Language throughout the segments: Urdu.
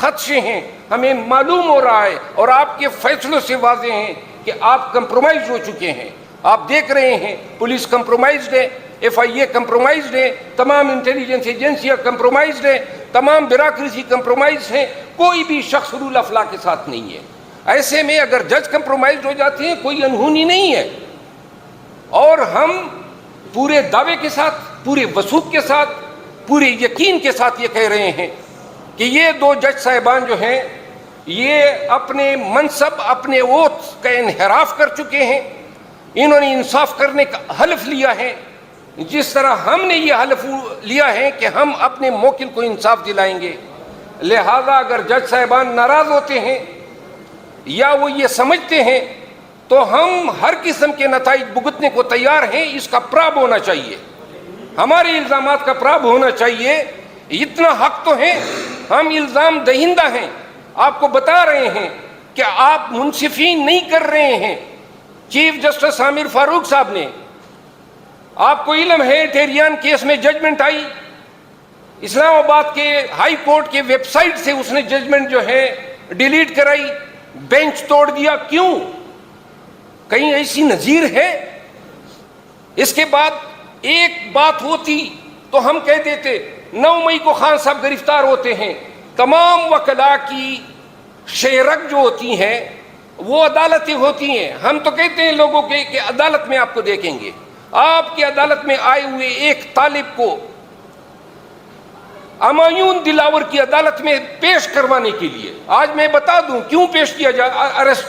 خدشے ہیں، ہمیں معلوم ہو رہا ہے اور آپ کے فیصلوں سے واضح ہیں کہ آپ کمپرومائز ہو چکے ہیں. آپ دیکھ رہے ہیں پولیس کمپرومائزڈ ہے، ایف آئی اے کمپرومائزڈ ہے، تمام انٹیلیجنس ایجنسیاں کمپرومائزڈ ہیں، تمام بیوروکریسی کمپرومائز ہیں، کوئی بھی شخص رول آف لا کے ساتھ نہیں ہے. ایسے میں اگر جج کمپرومائزڈ ہو جاتے ہیں کوئی انہونی نہیں ہے. اور ہم پورے دعوے کے ساتھ، پورے وثوق کے ساتھ، پورے یقین کے ساتھ یہ کہہ رہے ہیں کہ یہ دو جج صاحبان جو ہیں یہ اپنے منصب، اپنے اوتھ کا انحراف کر چکے ہیں. انہوں نے انصاف کرنے کا حلف لیا ہے جس طرح ہم نے یہ حلف لیا ہے کہ ہم اپنے موکل کو انصاف دلائیں گے. لہذا اگر جج صاحبان ناراض ہوتے ہیں یا وہ یہ سمجھتے ہیں تو ہم ہر قسم کے نتائج بھگتنے کو تیار ہیں. اس کا پراب ہونا چاہیے، ہمارے الزامات کا پراب ہونا چاہیے. اتنا حق تو ہے، ہم الزام دہندہ ہیں، آپ کو بتا رہے ہیں کہ آپ منصفین نہیں کر رہے ہیں. چیف جسٹس عامر فاروق صاحب نے، آپ کو علم ہے ٹیریان کیس میں ججمنٹ آئی، اسلام آباد کے ہائی کورٹ کے ویب سائٹ سے اس نے ججمنٹ جو ہے ڈیلیٹ کرائی، بینچ توڑ دیا. کیوں؟ کہیں ایسی نظیر ہے؟ اس کے بعد ایک بات ہوتی تو ہم کہہ دیتے 9 مئی کو خان صاحب گرفتار ہوتے ہیں. تمام وکلاء کی شیرک جو ہوتی ہیں وہ عدالتیں ہوتی ہیں. ہم تو کہتے ہیں لوگوں کے کہ عدالت میں آپ کو دیکھیں گے. آپ کی عدالت میں آئے ہوئے ایک طالب کو ہمایون دلاور کی عدالت میں پیش کروانے کے لیے، آج میں بتا دوں کیوں اریسٹ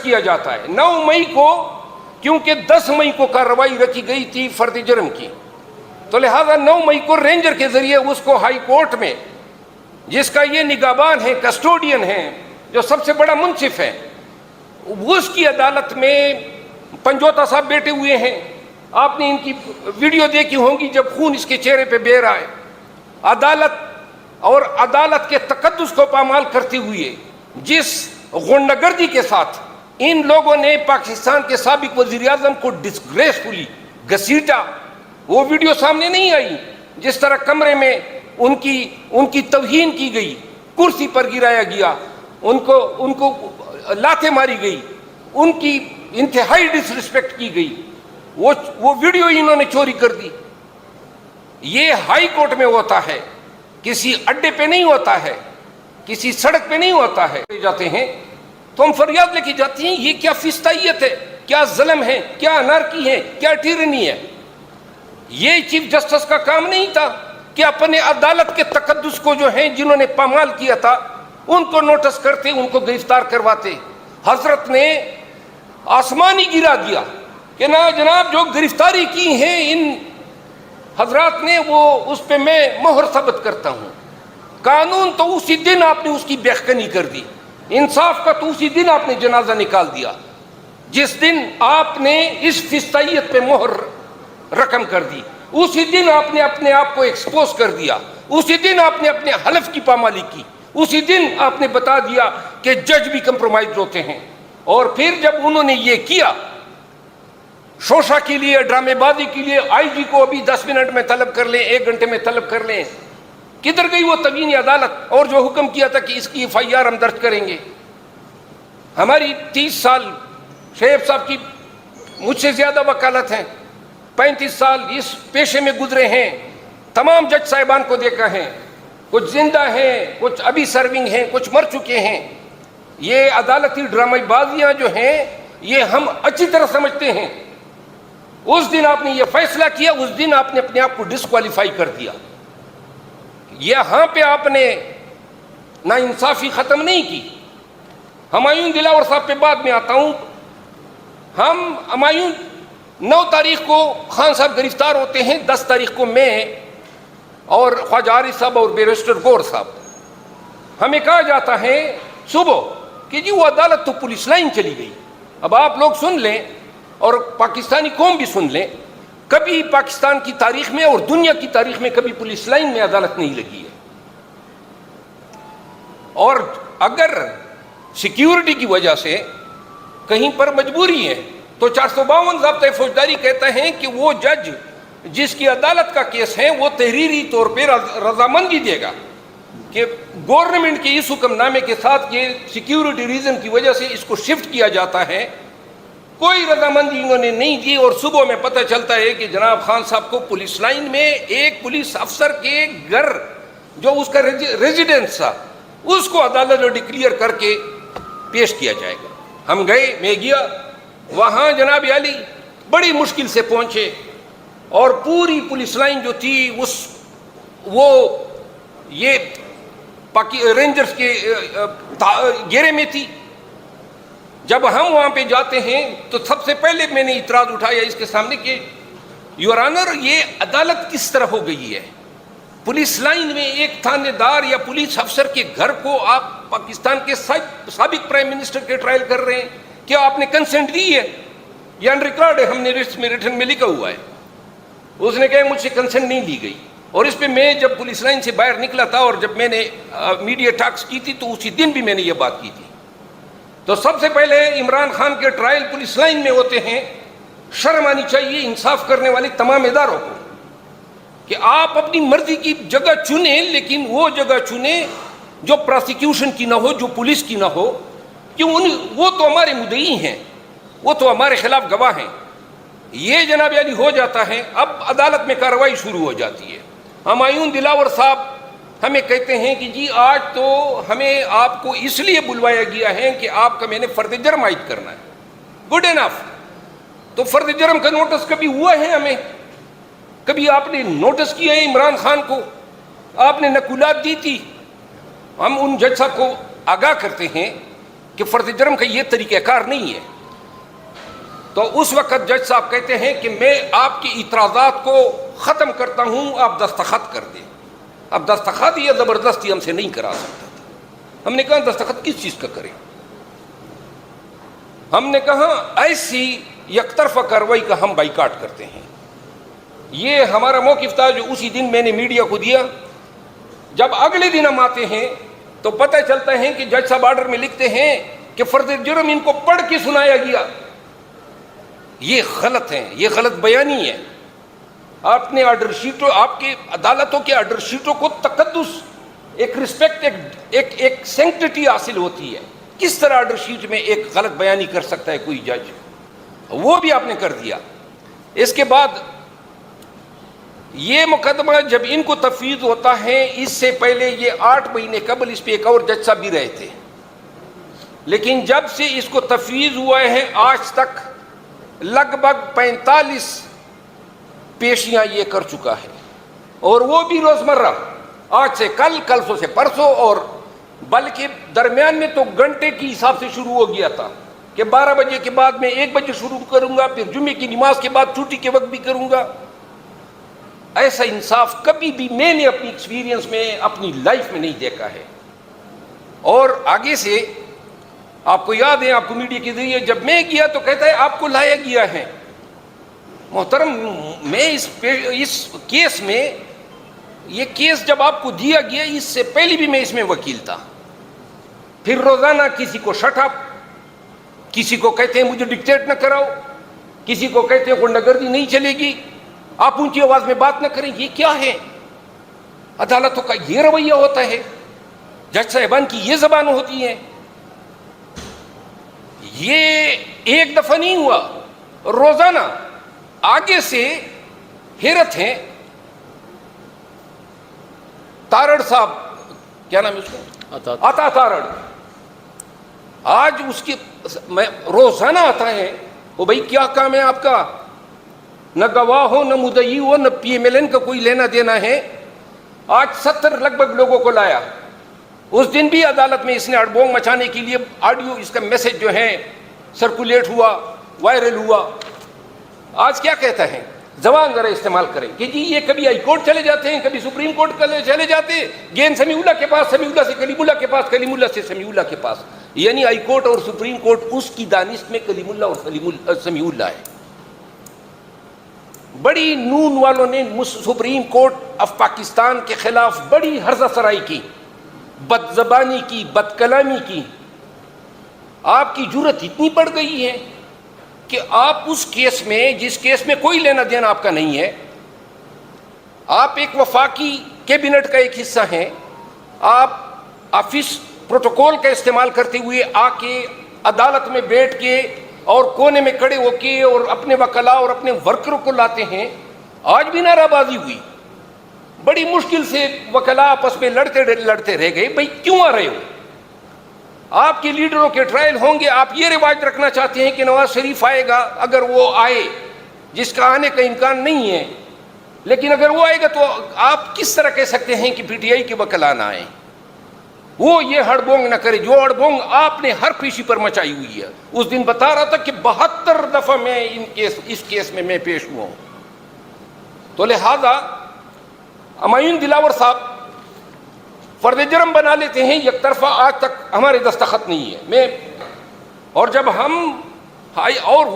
کیا جاتا ہے. 9 مئی کو کیونکہ 10 مئی کو کارروائی رکھی گئی تھی فرد جرم کی، تو لہذا 9 مئی کو رینجر کے ذریعے اس کو ہائی کورٹ میں، جس کا یہ نگہبان ہے، کسٹوڈین ہے، جو سب سے بڑا منصف ہے، اس کی عدالت میں پنجوتا صاحب بیٹھے ہوئے ہیں. آپ نے ان کی ویڈیو دیکھی ہوں گی جب خون اس کے چہرے پہ بہہ رہا ہے. عدالت اور عدالت کے تقدس کو پامال کرتے ہوئے جس غنڈگردی کے ساتھ ان لوگوں نے پاکستان کے سابق وزیر اعظم کو ڈسگریسفلی گھسیٹا، وہ ویڈیو سامنے نہیں آئی. جس طرح کمرے میں ان کی توہین کی گئی، کرسی پر گرایا گیا، ان کو لاتیں ماری گئی، ان کی انتہائی ڈس رسپیکٹ کی گئی، وہ ویڈیو انہوں نے چوری کر دی. یہ ہائی کورٹ میں ہوتا ہے، کسی اڈے پہ نہیں ہوتا ہے، کسی سڑک پہ نہیں ہوتا ہے. جاتے ہیں تو ہم فریاد لے کے جاتے ہیں یہ کیا فستائیت ہے، کیا ظلم ہے، کیا انارکی ہے، کیا ٹیرنی ہے. یہ چیف جسٹس کا کام نہیں تھا کہ اپنے عدالت کے تقدس کو جو ہیں جنہوں نے پامال کیا تھا ان کو نوٹس کرتے، ان کو گرفتار کرواتے. حضرت نے آسمانی گرا دیا کہ نا جناب جو گرفتاری کی ہیں ان حضرات نے وہ اس پہ میں مہر ثبت کرتا ہوں. قانون تو اسی دن آپ نے اس کی بےخکنی کر دی، انصاف کا تو اسی دن آپ نے جنازہ نکال دیا جس دن آپ نے اس فستائیت پہ مہر رقم کر دی. اسی دن آپ نے اپنے آپ کو ایکسپوز کر دیا، اسی دن آپ نے اپنے حلف کی پامالی کی، اسی دن آپ نے بتا دیا کہ جج بھی کمپرومائز ہوتے ہیں. اور پھر جب انہوں نے یہ کیا شوشا کے لیے، ڈرامے بازی کے لیے، آئی جی کو ابھی 10 منٹ میں طلب کر لیں، 1 گھنٹے میں طلب کر لیں، کدھر گئی وہ تبیین عدالت اور جو حکم کیا تھا کہ اس کی ایف آئی آر ہم درج کریں گے. ہماری 30 سال شعیب صاحب کی مجھ سے زیادہ وکالت ہیں، 35 سال اس پیشے میں گزرے ہیں. تمام جج صاحبان کو دیکھا ہے، کچھ زندہ ہیں، کچھ ابھی سرونگ ہیں، کچھ مر چکے ہیں. یہ عدالتی ڈرامہ بازیاں جو ہیں یہ ہم اچھی طرح سمجھتے ہیں. اس دن آپ نے یہ فیصلہ کیا، اس دن آپ نے اپنے آپ کو ڈسکوالیفائی کر دیا. یہاں پہ آپ نے نا انصافی ختم نہیں کی. ہمایون دلاور صاحب پہ بعد میں آتا ہوں. ہم ہمایون 9 تاریخ کو خان صاحب گرفتار ہوتے ہیں، 10 تاریخ کو میں اور خواجہ عارف صاحب اور بیرسٹر گور صاحب، ہمیں کہا جاتا ہے صبح کہ جی وہ عدالت تو پولیس لائن چلی گئی. اب آپ لوگ سن لیں اور پاکستانی قوم بھی سن لیں، کبھی پاکستان کی تاریخ میں اور دنیا کی تاریخ میں کبھی پولیس لائن میں عدالت نہیں لگی ہے. اور اگر سیکیورٹی کی وجہ سے کہیں پر مجبوری ہے تو 452 ضابطۂ فوجداری کہتا ہے کہ وہ جج جس کی عدالت کا کیس ہے وہ تحریری طور پہ رضامندی دے گا کہ گورنمنٹ کے اس حکم نامے کے ساتھ یہ سیکیورٹی ریزن کی وجہ سے اس کو شفٹ کیا جاتا ہے. کوئی رضامندی انہوں نے نہیں دی, اور صبح میں پتہ چلتا ہے کہ جناب خان صاحب کو پولیس لائن میں ایک پولیس افسر کے گھر جو اس کا ریزیڈنس تھا اس کو عدالت میں ڈکلیئر کر کے پیش کیا جائے گا. ہم گئے, میں گیا وہاں, جناب علی بڑی مشکل سے پہنچے, اور پوری پولیس لائن جو تھی وہ یہ رینجرز کے گھیرے میں تھی. جب ہم وہاں پہ جاتے ہیں تو سب سے پہلے میں نے اعتراض اٹھایا اس کے سامنے کہ یور آنر, یہ عدالت کس طرح ہو گئی ہے؟ پولیس لائن میں ایک تھانے دار یا پولیس افسر کے گھر کو آپ پاکستان کے سابق پرائم منسٹر کے ٹرائل کر رہے ہیں. کیا آپ نے کنسنٹ دی ہے؟ یہ ان ریکارڈ ہے, ہم نے ریٹن میں لکھا ہوا ہے. اس نے کہا مجھ سے کنسنٹ نہیں لی گئی. اور اس پہ میں جب پولیس لائن سے باہر نکلا تھا اور جب میں نے میڈیا ٹاکس کی تھی تو اسی دن بھی میں نے یہ بات کی تھی. تو سب سے پہلے عمران خان کے ٹرائل پولیس لائن میں ہوتے ہیں. شرم آنی چاہیے انصاف کرنے والے تمام اداروں کو کہ آپ اپنی مرضی کی جگہ چنیں, لیکن وہ جگہ چنیں جو پراسیکیوشن کی نہ ہو, جو پولیس کی نہ ہو. کیوں؟ وہ تو ہمارے مدعی ہیں, وہ تو ہمارے خلاف گواہ ہیں. یہ جناب علی ہو جاتا ہے. اب عدالت میں کارروائی شروع ہو جاتی ہے. ہمایوں دلاور صاحب ہمیں کہتے ہیں کہ جی آج تو ہمیں آپ کو اس لیے بلوایا گیا ہے کہ آپ کا میں نے فرد جرم عائد کرنا ہے. Good enough. تو فرد جرم کا نوٹس کبھی ہوا ہے ہمیں؟ کبھی آپ نے نوٹس کیا ہے عمران خان کو؟ آپ نے نقولات دی تھی؟ ہم ان جج صاحب کو آگاہ کرتے ہیں کہ فرد جرم کا یہ طریقہ کار نہیں ہے. تو اس وقت جج صاحب کہتے ہیں کہ میں آپ کی اعتراضات کو ختم کرتا ہوں, آپ دستخط کر دیں. اب دستخط یہ زبردستی ہم سے نہیں کرا سکتا تھا. ہم نے کہا دستخط کس چیز کا کریں؟ ہم نے کہا ایسی یک طرفہ کارروائی کا ہم بائیکاٹ کرتے ہیں. یہ ہمارا موقف تھا جو اسی دن میں نے میڈیا کو دیا. جب اگلے دن ہم آتے ہیں تو پتہ چلتا ہے کہ جج صاحب آرڈر میں لکھتے ہیں کہ فرد جرم ان کو پڑھ کے سنایا گیا. یہ غلط ہے, یہ غلط بیانی ہے. آپ نے آرڈر شیٹوں, آپ کے عدالتوں کے آرڈر شیٹوں کو تقدس, ایک رسپیکٹ, ایک سینکٹیٹی حاصل ہوتی ہے. کس طرح آرڈر شیٹ میں ایک غلط بیانی کر سکتا ہے کوئی جج؟ وہ بھی آپ نے کر دیا. اس کے بعد یہ مقدمہ جب ان کو تفویض ہوتا ہے, اس سے پہلے یہ 8 مہینے قبل اس پہ ایک اور جج صاحب بھی رہے تھے, لیکن جب سے اس کو تفویض ہوا ہے آج تک لگ بھگ 45 پیشیاں یہ کر چکا ہے, اور وہ بھی روزمرہ, آج سے کل, کل سے پرسوں, اور بلکہ درمیان میں تو گھنٹے کی حساب سے شروع ہو گیا تھا کہ 12 بجے کے بعد میں 1 بجے شروع کروں گا, پھر جمعے کی نماز کے بعد چھٹی کے وقت بھی کروں گا. ایسا انصاف کبھی بھی میں نے اپنی ایکسپیرینس میں, اپنی لائف میں نہیں دیکھا ہے. اور آگے سے آپ کو یاد ہے, آپ کو میڈیا کے ذریعے جب میں گیا تو کہتا ہے آپ کو لایا گیا ہے. محترم, میں اس کیس میں, یہ کیس جب آپ کو دیا گیا اس سے پہلے بھی میں اس میں وکیل تھا. پھر روزانہ کسی کو شٹ اپ, کسی کو کہتے ہیں مجھے ڈکٹیٹ نہ کراؤ, کسی کو کہتے ہیں غنڈہ گردی نہیں چلے گی, آپ اونچی آواز میں بات نہ کریں. یہ کیا ہے؟ عدالتوں کا یہ رویہ ہوتا ہے, جج صاحبان کی یہ زبان ہوتی ہے. یہ ایک دفعہ نہیں ہوا, روزانہ. آگے سے حیرت ہے, تارڑ صاحب, کیا نام ہے اس کا, عطا تارڑ, آج اس کی میں روزانہ آتا ہے. وہ بھائی کیا کام ہے آپ کا؟ نہ گواہ ہو, نہ مدعی ہو, نہ پی ایم ایل این کا کوئی لینا دینا ہے. آج 70 لگ بھگ لوگوں کو لایا. اس دن بھی عدالت میں اس نے اڑبونگ مچانے کے لیے آڈیو, اس کا میسج جو ہے سرکولیٹ ہوا, وائرل ہوا. آج کیا کہتا ہے؟ زبان ذرا استعمال کریں کہ جی یہ کبھی ہائی کورٹ چلے جاتے ہیں, کبھی سپریم کورٹ چلے جاتے ہیں, گین سمیع اللہ کے پاس, سمیع اللہ سے کلیم اللہ کے پاس, کلیم اللہ سے سمیع اللہ کے پاس. یعنی ہائی کورٹ اور سپریم کورٹ اس کی دانست میں کلیم اللہ اور سمیع اللہ ہے. بڑی نون والوں نے سپریم کورٹ آف پاکستان کے خلاف بڑی ہرزہ سرائی کی, بد زبانی کی, بد کلامی کی. آپ کی جرت اتنی بڑھ گئی ہے کہ آپ اس کیس میں, جس کیس میں کوئی لینا دینا آپ کا نہیں ہے, آپ ایک وفاقی کیبنٹ کا ایک حصہ ہیں, آپ آفس پروٹوکول کا استعمال کرتے ہوئے آ کے عدالت میں بیٹھ کے اور کونے میں کھڑے ہو کے اور اپنے وکلاء اور اپنے ورکروں کو لاتے ہیں. آج بھی نعرہ بازی ہوئی, بڑی مشکل سے وکلاء آپس میں لڑتے رہ گئے. بھائی کیوں آ رہے ہو؟ آپ کے لیڈروں کے ٹرائل ہوں گے, آپ یہ رواج رکھنا چاہتے ہیں کہ نواز شریف آئے گا, اگر وہ آئے, جس کا آنے کا امکان نہیں ہے, لیکن اگر وہ آئے گا تو آپ کس طرح کہہ سکتے ہیں کہ پی ٹی آئی کے وکلاء نہ آئیں؟ وہ یہ ہڑبونگ نہ کرے جو ہڑبونگ آپ نے ہر پیشی پر مچائی ہوئی ہے. اس دن بتا رہا تھا کہ 72 دفعہ میں اس کیس میں پیش ہوا ہوں. تو لہذا ہمایوں دلاور صاحب فرد جرم بنا لیتے ہیں یک طرفہ, آج تک ہمارے دستخط نہیں ہے. اور جب ہم اور